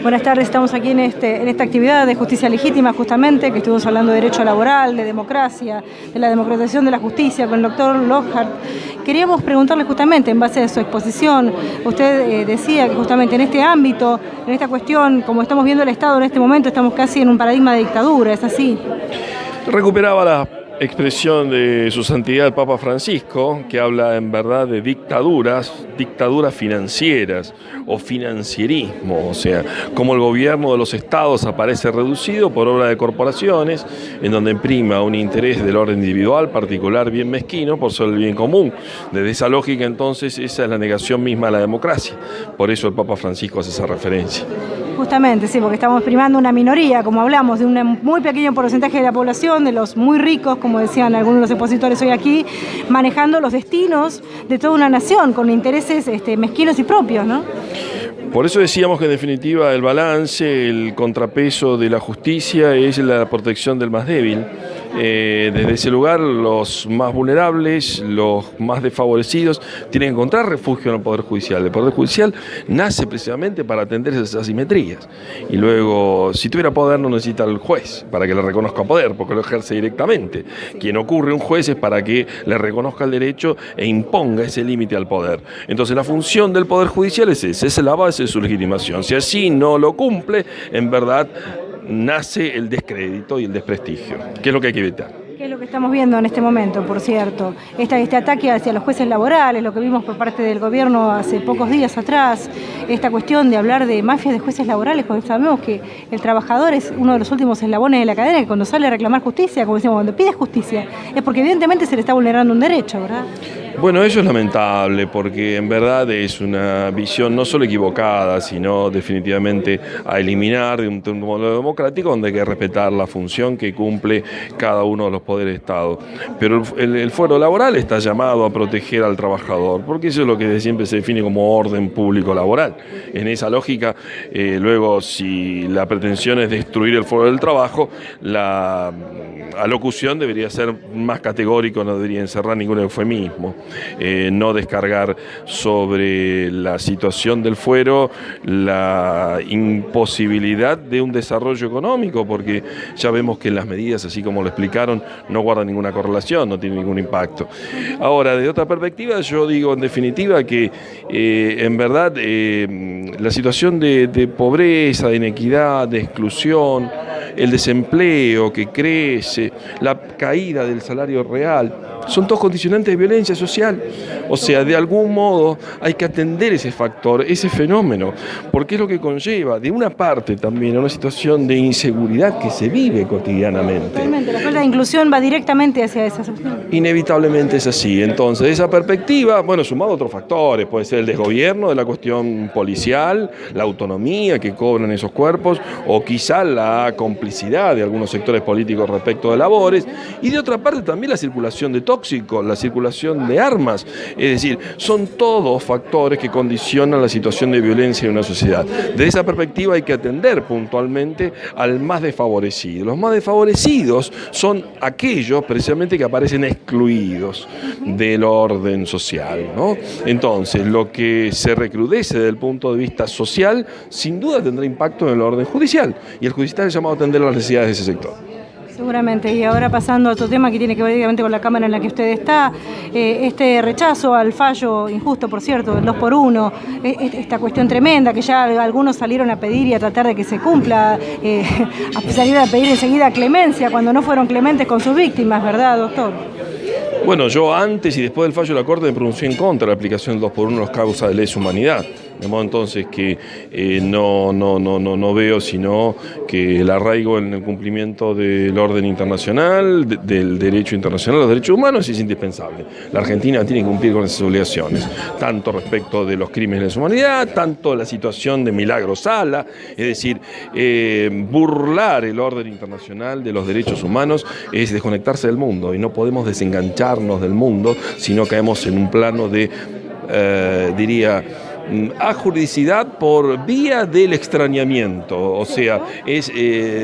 Buenas tardes, estamos aquí en esta actividad de justicia legítima, justamente, que estuvimos hablando de derecho laboral, de democracia, de la democratización de la justicia con el doctor Lockhart. Queríamos preguntarle justamente, en base a su exposición, usted decía que justamente en este ámbito, en esta cuestión, como estamos viendo el Estado en este momento, estamos casi en un paradigma de dictadura, ¿es así? Recuperaba la expresión de su santidad el Papa Francisco, que habla en verdad de dictaduras financieras o financierismo, o sea, como el gobierno de los estados aparece reducido por obra de corporaciones, en donde prima un interés del orden individual, particular, bien mezquino, por sobre el bien común. Desde esa lógica, entonces, esa es la negación misma de la democracia. Por eso el Papa Francisco hace esa referencia. Justamente, sí, porque estamos primando una minoría, como hablamos, de un muy pequeño porcentaje de la población, de los muy ricos, como decían algunos de los expositores hoy aquí, manejando los destinos de toda una nación, con intereses mezquinos y propios, ¿no? Por eso decíamos que en definitiva el balance, el contrapeso de la justicia es la protección del más débil. Desde ese lugar los más vulnerables, los más desfavorecidos tienen que encontrar refugio en el Poder Judicial. El Poder Judicial nace precisamente para atender esas asimetrías. Y luego, si tuviera poder, no necesita el juez para que le reconozca poder, porque lo ejerce directamente. Quien ocurre un juez es para que le reconozca el derecho e imponga ese límite al poder. Entonces la función del Poder Judicial es esa, es la base de su legitimación. Si así no lo cumple, en verdad nace el descrédito y el desprestigio, que es lo que hay que evitar. ¿Qué es lo que estamos viendo en este momento, por cierto? Este ataque hacia los jueces laborales, lo que vimos por parte del gobierno hace pocos días atrás, esta cuestión de hablar de mafias de jueces laborales, cuando sabemos que el trabajador es uno de los últimos eslabones de la cadena, que cuando sale a reclamar justicia, como decimos, cuando pide justicia, es porque evidentemente se le está vulnerando un derecho, ¿verdad? Bueno, eso es lamentable porque en verdad es una visión no solo equivocada, sino definitivamente a eliminar de un modelo democrático donde hay que respetar la función que cumple cada uno de los poderes de Estado. Pero el fuero laboral está llamado a proteger al trabajador, porque eso es lo que siempre se define como orden público laboral. En esa lógica, luego, si la pretensión es destruir el fuero del trabajo, la alocución debería ser más categórico, no debería encerrar ningún eufemismo. No descargar sobre la situación del fuero la imposibilidad de un desarrollo económico, porque ya vemos que las medidas, así como lo explicaron, no guardan ninguna correlación, no tienen ningún impacto. Ahora, desde otra perspectiva, yo digo en definitiva que en verdad la situación de pobreza, de inequidad, de exclusión, el desempleo que crece, la caída del salario real, son todos condicionantes de violencia social. O sea, de algún modo hay que atender ese factor, ese fenómeno, porque es lo que conlleva, de una parte también, a una situación de inseguridad que se vive cotidianamente. Totalmente, la falta de inclusión va directamente hacia esa situación. Inevitablemente es así. Entonces, de esa perspectiva, bueno, sumado a otros factores, puede ser el desgobierno de la cuestión policial, la autonomía que cobran esos cuerpos, o quizá la complicidad de algunos sectores políticos respecto de labores, y de otra parte también la circulación de tóxicos, la circulación de armas. Es decir, son todos factores que condicionan la situación de violencia en una sociedad. Desde esa perspectiva hay que atender puntualmente al más desfavorecido. Los más desfavorecidos son aquellos precisamente que aparecen excluidos del orden social, ¿no? Entonces, lo que se recrudece desde el punto de vista social, sin duda tendrá impacto en el orden judicial, y el judicial es llamado a atender las necesidades de ese sector. Seguramente, y ahora pasando a otro tema que tiene que ver directamente con la Cámara en la que usted está, este rechazo al fallo injusto, por cierto, del 2x1, esta cuestión tremenda que ya algunos salieron a pedir y a tratar de que se cumpla, salieron a pedir enseguida clemencia cuando no fueron clementes con sus víctimas, ¿verdad, doctor? Bueno, yo antes y después del fallo de la Corte me pronuncié en contra de la aplicación del 2x1 en las causas de lesa humanidad. De modo entonces que no veo sino que el arraigo en el cumplimiento del orden internacional, del derecho internacional, los derechos humanos es indispensable. La Argentina tiene que cumplir con esas obligaciones, tanto respecto de los crímenes de lesa humanidad, tanto la situación de Milagro Sala, es decir, burlar el orden internacional de los derechos humanos es desconectarse del mundo, y no podemos desengancharnos del mundo, sino caemos en un plano de, ajuridicidad por vía del extrañamiento, o sea, es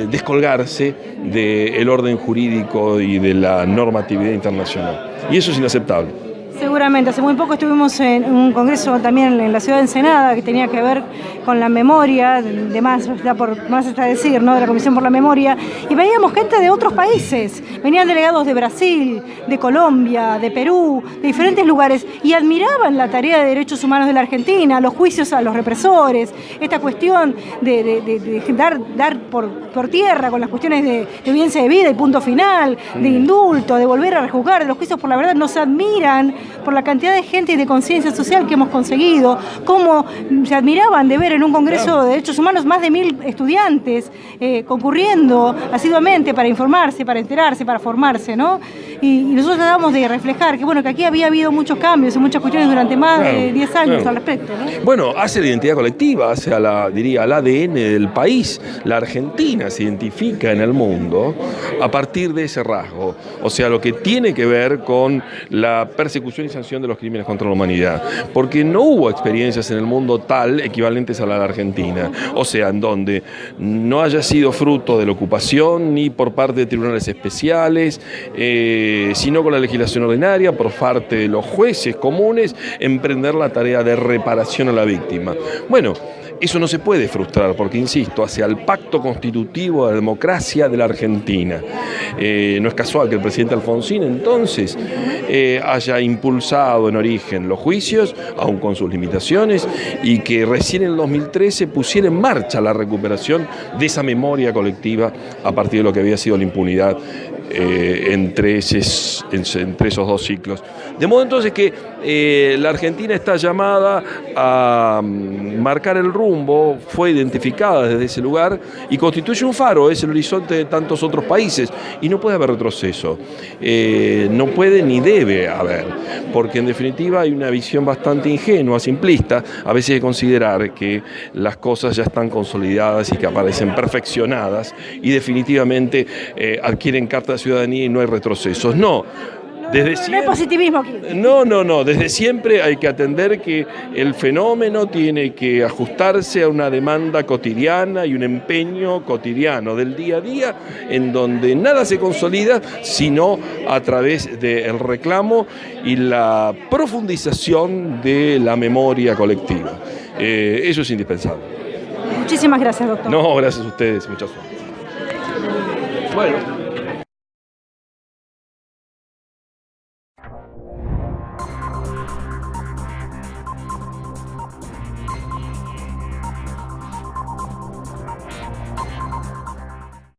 descolgarse del orden jurídico y de la normatividad internacional. Y eso es inaceptable. Seguramente, hace muy poco estuvimos en un congreso también en la ciudad de Ensenada que tenía que ver con la memoria, de más está decir, ¿no? De la Comisión por la Memoria, y veíamos gente de otros países, venían delegados de Brasil, de Colombia, de Perú, de diferentes lugares, y admiraban la tarea de derechos humanos de la Argentina, los juicios a los represores, esta cuestión de dar por tierra con las cuestiones de audiencia de vida y punto final, de indulto, de volver a rejuzgar, de los juicios por la verdad. Nos admiran por la cantidad de gente y de conciencia social que hemos conseguido, cómo se admiraban de ver en un congreso de derechos humanos más de 1000 estudiantes concurriendo asiduamente para informarse, para enterarse, para formarse, ¿no? Y nosotros tratamos de reflejar que, bueno, que aquí había habido muchos cambios y muchas cuestiones durante más de 10 años al respecto, ¿no? Bueno, hace la identidad colectiva, hace al ADN del país. La Argentina se identifica en el mundo a partir de ese rasgo, o sea, lo que tiene que ver con la persecución y sanción de los crímenes contra la humanidad, porque no hubo experiencias en el mundo tal equivalentes a la de Argentina, o sea, en donde no haya sido fruto de la ocupación ni por parte de tribunales especiales, sino con la legislación ordinaria, por parte de los jueces comunes, emprender la tarea de reparación a la víctima. Bueno, eso no se puede frustrar porque, insisto, hacia el pacto constitutivo de la democracia de la Argentina. No es casual que el presidente Alfonsín entonces haya impulsado en origen los juicios, aun con sus limitaciones, y que recién en el 2013 pusiera en marcha la recuperación de esa memoria colectiva a partir de lo que había sido la impunidad entre esos dos ciclos. De modo entonces que la Argentina está llamada a marcar el rumbo, fue identificada desde ese lugar y constituye un faro, es el horizonte de tantos otros países, y no puede haber retroceso, no puede ni debe haber, porque en definitiva hay una visión bastante ingenua, simplista, a veces de considerar que las cosas ya están consolidadas y que aparecen perfeccionadas y definitivamente adquieren carta de ciudadanía y no hay retrocesos. No. Desde siempre, no hay positivismo aquí. No. Desde siempre hay que atender que el fenómeno tiene que ajustarse a una demanda cotidiana y un empeño cotidiano del día a día, en donde nada se consolida sino a través del reclamo y la profundización de la memoria colectiva. Eso es indispensable. Muchísimas gracias, doctor. No, gracias a ustedes. Muchas gracias. Bueno.